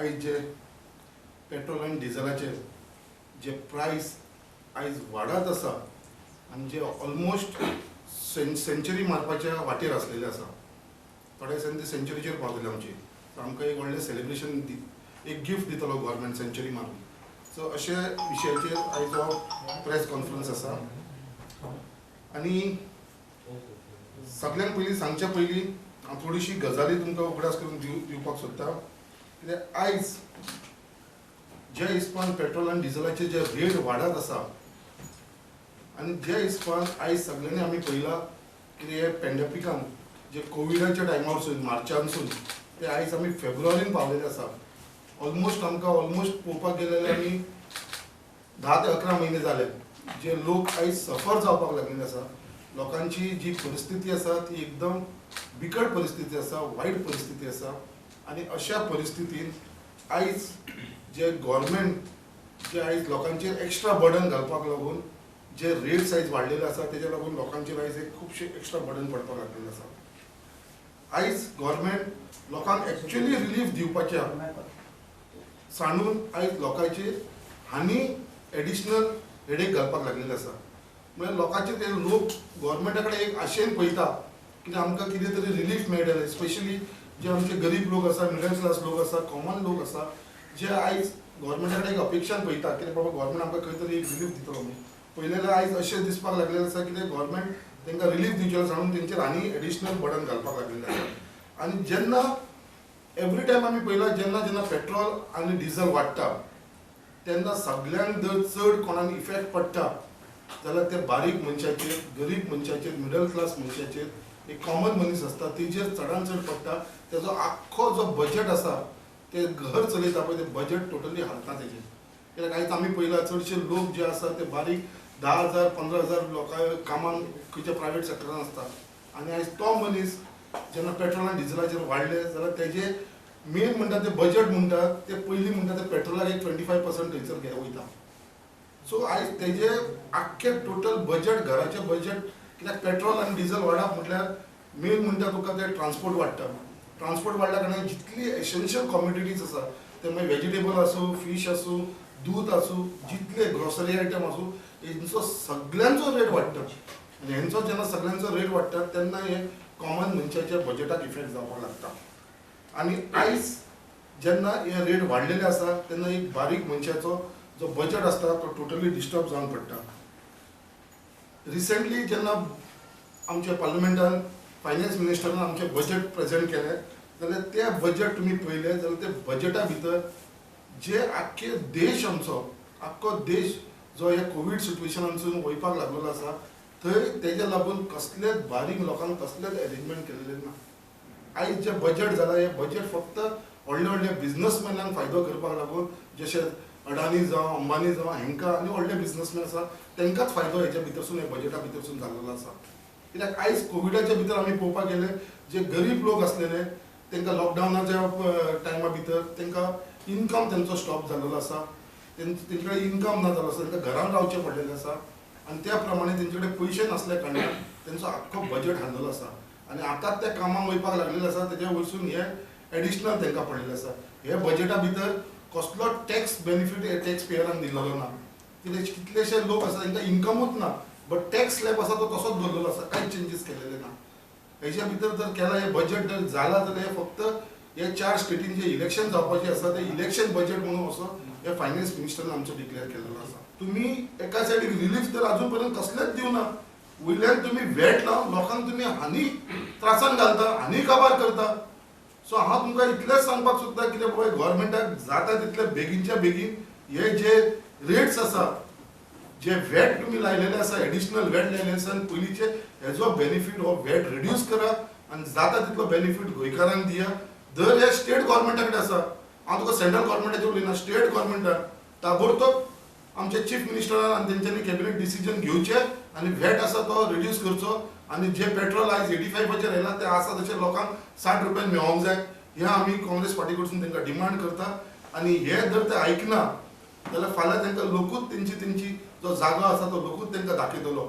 आयज जे पेट्रोल आनी डिझलाचे जे प्रायस आयज वाडत आसा आनी जे ऑलमोस्ट सेंचुरी मारपाच्या वाटेर आसलेले आसा, थोड्या दिसांनी ते सेंचुरीचेर पावतले आमची. सो आमकां एक व्हडलें सेलिब्रेशन एक गिफ्ट दितलो गव्हर्मेंट सेंचुरी मारून. सो अशे विशयाचेर आयज हो प्रेस कॉन्फरन्स आसा. आनी सगळ्यांक पयलीं सांगच्या पयलीं हांव थोडीशी गजाली तुमकां उगडास करून दिवपाक सोदता. कित्याक आयज ज्या हिसपान पेट्रोल आनी डिझलाचे जे रेट वाडत आसा आनी ज्या हिसपान आयज सगळ्यांनी आमी पळयलां की हे पॅन्डेमिकान जे कोविडाच्या टायमारसून मार्चानसून ते आयज आमी फेब्रुवारीन पावलेले आसा. ऑलमोस्ट आमकां पळोवपाक गेले जाल्यार आमी 10 ते 11 म्हयने जाले जे लोक आयज सफर जावपाक लागलेले आसा. लोकांची जी परिस्थिती आसा ती एकदम बिकट परिस्थिती आसा, वायट परिस्थिती आसा. आनी अशा परिस्थितीन आयज जे गव्हर्मेंट जे आयज लोकांचेर एक्स्ट्रा बर्डन घालपाक लागून जे रेट्स आयज वाडलेले आसा तेज्या लागून लोकांचेर आयज एक खुबशे एक्स्ट्रा बर्डन पडपाक लागलेले आसा. आयज गव्हर्मेंट लोकांक एक्चुअली रिलीफ दिवपाच्या सांडून आयज लोकांचेर हानी एडिशनल हेडेक घालपाक लागलेले आसा. म्हळ्यार लोकांचे ते लोक गव्हर्मेंटा कडेन एक आशेन पळयता की आमकां कितें तरी रिलीफ मेळटलें. स्पेशली जे आमचे गरीब लोक आसा, मिडल क्लास लोक आसा, कॉमन लोक आसा, जे आयज गव्हर्मेंटा कडेन एक अपेक्षान पळयता की बाबा गव्हर्मेंट आमकां खंय तरी एक रिलीफ दितलो म्हणून. पयलें आयज अशें दिसपाक लागलेलें आसा की गव्हर्मेंट तांकां रिलीफ दिवचे सांगून तेंचेर आनी एडिशनल बर्डन घालपाक लागलेलें आसा. आनी जेन्ना एवरी टायम आमी पळयलां जेन्ना पेट्रोल आनी डिझल वाडटा तेन्ना सगळ्यांक जर चड कोणाक इफेक्ट पडटा जाल्यार ते बारीक मनशाचेर, गरीब मनशाचेर, मिडल क्लास मनशाचेर, एक कॉमन मनीस आसता तेजेर चडान चड पडटा. तेजो आख्खो जो बजेट आसा ते घर चलयता पळय ते बजेट टोटली हालता तेजेर. कित्याक आयज आमी पळयलां चडशे लोक जे आसा ते बारीक 10,000 15,000 लोकां कामाक खंयच्या प्रायवेट सेक्टरान आसता. आनी आयज तो मनीस जेन्ना पेट्रोल आनी डिझलाचेर वाडले जाल्यार तेजे मेन म्हणटा ते बजेट म्हणटा ते पयलीं म्हणटा ते पेट्रोलाक एक 25% थंयसर वयता. सो आयज तेजे आख्खे टोटल बजेट घराचें बजेट कित्याक पेट्रोल आनी डिझल वाडप म्हटल्यार मेन म्हणटा तुका ते ट्रान्सपोर्ट वाडटा. ट्रान्सपोर्ट वाडल्या कारणान जितली एसेन्शियल कॉमोडिटीज आसा ते मागीर वेजिटेबल आसूं, फीश आसूं, दूध आसूं, जितले ग्रोसरी आयटम आसूं हेंचो सगळ्यांचो रेट वाडटा. आनी हेंचो जेन्ना सगळ्यांचो रेट वाडटा तेन्ना हे कॉमन मनशाच्या बजेटाक इफेक्ट जावपाक लागता. आनी आयज जेन्ना हे रेट वाडलेले आसा तेन्ना एक बारीक मनशाचो जो बजेट आसता तो टोटली डिस्टर्ब जावन पडटा. रिसेंटली जेन्ना आमच्या पार्लिमेंटान फायनान्स मिनिस्टरान आमचे बजेट प्रेजेंट केले जाल्यार ते बजेट तुमी पळयले जाल्यार ते बजेटा भितर जे आख्खे देश आमचो आख्खो देश जो ह्या कोवीड सिट्युएशनांसून वयपाक लागलेलो आसा थंय तेजे लागून कसलेच बारीक लोकांक कसलेच अरेंजमेंट केलेले ना. आयज जे बजेट जाला हे बजेट फक्त व्हडले व्हडले बिझनसमॅनांक फायदो करपाक लागून जशे अडानी जावं, अंबानी जावं हेंकां आनी व्हडले बिझनसमॅन आसा तेंकांच फायदो हेच्या भितरसून हे बजेटा भितरसून जाल्लो आसा. कित्याक आयज कोविडाच्या भितर आमी पळोवपाक गेले जे गरीब लोक आसलेले तेंकां लॉकडावनाच्या टायमा भितर तेंकां इनकम तेंचो स्टॉप जाल्लो आसा. तेंचे कडेन इनकम ना जाल्लो आसा, तेंकां घरान रावचें पडलेलें आसा. आनी त्या प्रमाणे तेंचे कडेन पयशे नासल्या कारणान तेंचो आख्खो बजेट हाल्लेलो आसा. आनी आतांच ते कामाक वयपाक लागलेले आसा तेज्या वयरसून हे एडिशनल तेंकां पडलेलें आसा. हे बजेटा भितर कसलो टॅक्स बेनिफीट टॅक्स पेयरांक दिल्लो ना. कित्याक कितलेशे लोक आसा तांकां इनकमूच ना बट टॅक्स स्लॅब आसा तो तसोच दवरलेलो आसा, कांयच चेंजीस केलेले ना. हेच्या भितर जर केला हे बजेट जर जाला जाल्यार हे फक्त हे 4 स्टेटीन जे इलेक्शन जावपाचें आसा ते इलेक्शन बजेट म्हणून असो हे फायनान्स मिनिस्टरान आमचो डिक्लेअर केलेलो आसा. तुमी एका सायडीक रिलीफ तर अजून पर्यंत कसलेच दिवना. वयल्यान तुमी वेट लावन लोकांक तुमी हानी त्रासान घालता, हानी काबार करता. सो हांव तुमकां इतलेंच सांगपाक सोदता कित्याक पळय गव्हर्मेंटाक जाता तितले बेगीनच्या बेगीन हे जे रेट्स आसा जे वेट तुमी लायलेले आसा, एडिशनल वेट लायलेले आसा आनी पयलींचे हेजो बेनिफीट हो वेट रिड्यूस करा आनी जाता तितलो बेनिफीट गोंयकारांक दिया. दर हे स्टेट गव्हर्मेंटा कडेन आसा. हांव तुका सेंट्रल गव्हर्मेंटाचेर उलयना, स्टेट गव्हर्मेंटान ताबडतोब आमचे चीफ मिनिस्टरान आनी तेंच्यांनी कॅबिनेट डिसिजन घेवचें आनी वेट आसा तो रिड्यूस करचो. आनी जे पेट्रोल आयज 85चेर येयला ते आसा तशें लोकांक 60 रुपयान मेळोंक जाय हें आमी काँग्रेस पार्टी कडसून तांकां डिमांड करता. आनी हे जर ते आयकना जाल्यार फाल्यां तांकां लोकूच तेंची जो जागो आसा तो लोकूच तांकां दाखयतलो.